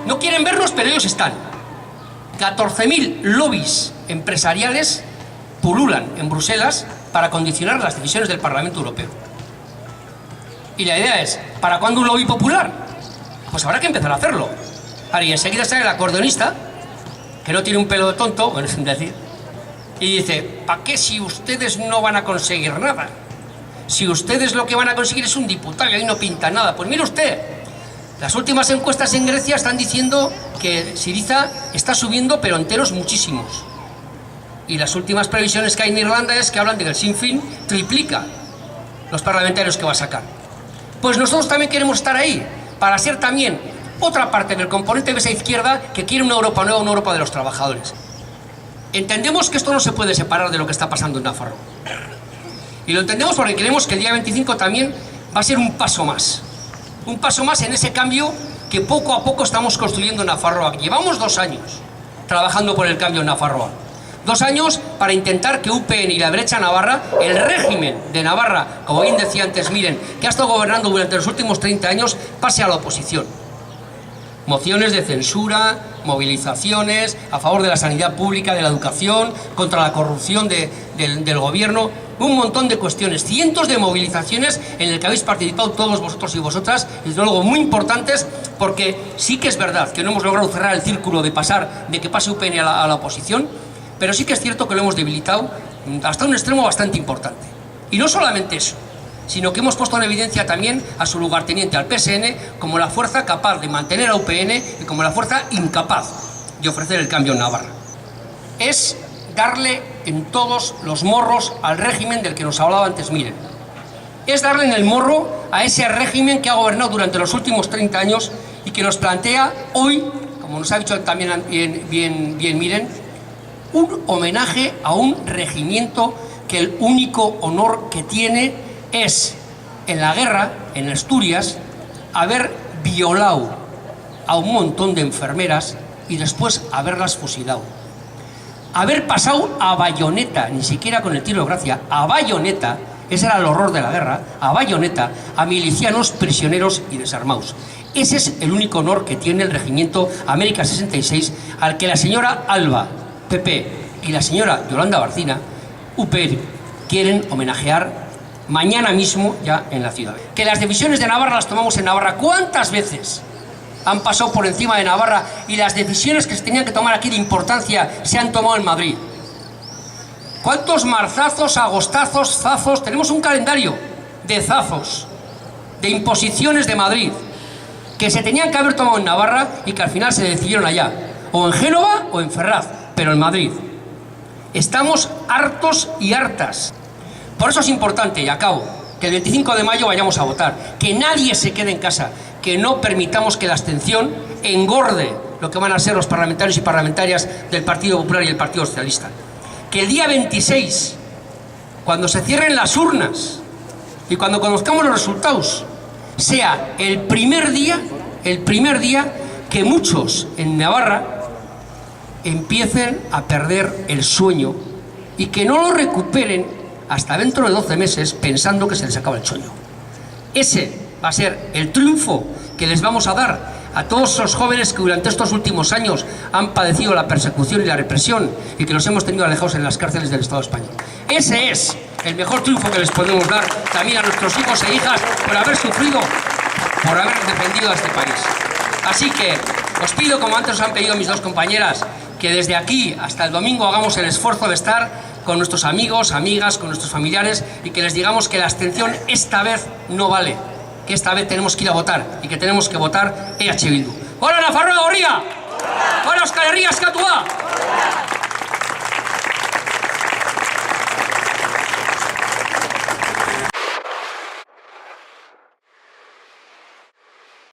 No quieren vernos, pero ellos están. 14.000 lobbies empresariales pululan en Bruselas para condicionar las decisiones del Parlamento Europeo. Y la idea es, ¿para cuándo un lobby popular? Pues habrá que empezar a hacerlo. Ahora, y enseguida sale el acordeonista, que no tiene un pelo de tonto, bueno, es decir, y dice, ¿para qué si ustedes no van a conseguir nada? Si ustedes lo que van a conseguir es un diputado y ahí no pinta nada. Pues mire usted, las últimas encuestas en Grecia están diciendo que Syriza está subiendo, pero enteros muchísimos. Y las últimas previsiones que hay en Irlanda es que hablan de que el Sinn Féin triplica los parlamentarios que va a sacar. Pues nosotros también queremos estar ahí, para ser también otra parte del componente de esa izquierda que quiere una Europa nueva, una Europa de los trabajadores. Entendemos que esto no se puede separar de lo que está pasando en Nafarroa. Y lo entendemos porque creemos que el día 25 también va a ser un paso más. Un paso más en ese cambio que poco a poco estamos construyendo en Nafarroa. Llevamos 2 años trabajando por el cambio en Nafarroa. 2 años para intentar que UPN y la derecha navarra, el régimen de Navarra, como bien decía antes, miren, que ha estado gobernando durante los últimos 30 años, pase a la oposición. Mociones de censura, movilizaciones a favor de la sanidad pública, de la educación, contra la corrupción del gobierno, un montón de cuestiones, cientos de movilizaciones en el que habéis participado todos vosotros y vosotras, y desde luego muy importantes, porque sí que es verdad que no hemos logrado cerrar el círculo de que pase UPN a la oposición, pero sí que es cierto que lo hemos debilitado hasta un extremo bastante importante. Y no solamente eso, sino que hemos puesto en evidencia también a su lugarteniente, al PSN, como la fuerza capaz de mantener a UPN y como la fuerza incapaz de ofrecer el cambio en Navarra. Es darle en todos los morros al régimen del que nos hablaba antes, miren. Es darle en el morro a ese régimen que ha gobernado durante los últimos 30 años y que nos plantea hoy, como nos ha dicho también bien miren, un homenaje a un regimiento que el único honor que tiene es, en la guerra, en Asturias, haber violado a un montón de enfermeras y después haberlas fusilado. Haber pasado a bayoneta, ni siquiera con el tiro de gracia, a bayoneta, ese era el horror de la guerra, a bayoneta, a milicianos, prisioneros y desarmados. Ese es el único honor que tiene el regimiento América 66, al que la señora Alba, PP, y la señora Yolanda Barcina, UPN, quieren homenajear mañana mismo ya en la ciudad. Que las decisiones de Navarra las tomamos en Navarra. ¿Cuántas veces han pasado por encima de Navarra y las decisiones que se tenían que tomar aquí de importancia se han tomado en Madrid? ¿Cuántos marzazos, agostazos, zazos? Tenemos un calendario de zazos, de imposiciones de Madrid, que se tenían que haber tomado en Navarra y que al final se decidieron allá, o en Génova o en Ferraz, pero en Madrid. Estamos hartos y hartas. Por eso es importante, y acabo, que el 25 de mayo vayamos a votar, que nadie se quede en casa, que no permitamos que la abstención engorde lo que van a ser los parlamentarios y parlamentarias del Partido Popular y el Partido Socialista. Que el día 26, cuando se cierren las urnas y cuando conozcamos los resultados, sea el primer día que muchos en Navarra empiecen a perder el sueño y que no lo recuperen hasta dentro de 12 meses pensando que se les acaba el sueño. Ese va a ser el triunfo que les vamos a dar a todos esos jóvenes que durante estos últimos años han padecido la persecución y la represión y que los hemos tenido alejados en las cárceles del Estado español. Ese es el mejor triunfo que les podemos dar también a nuestros hijos e hijas por haber sufrido, por haber defendido a este país. Así que os pido, como antes os han pedido mis 2 compañeras, que desde aquí hasta el domingo hagamos el esfuerzo de estar con nuestros amigos, amigas, con nuestros familiares y que les digamos que la abstención esta vez no vale, que esta vez tenemos que ir a votar y que tenemos que votar EH Bildu. ¡Hola Nafarroa Gorria! ¡Hola Euskal Herria Eskatua!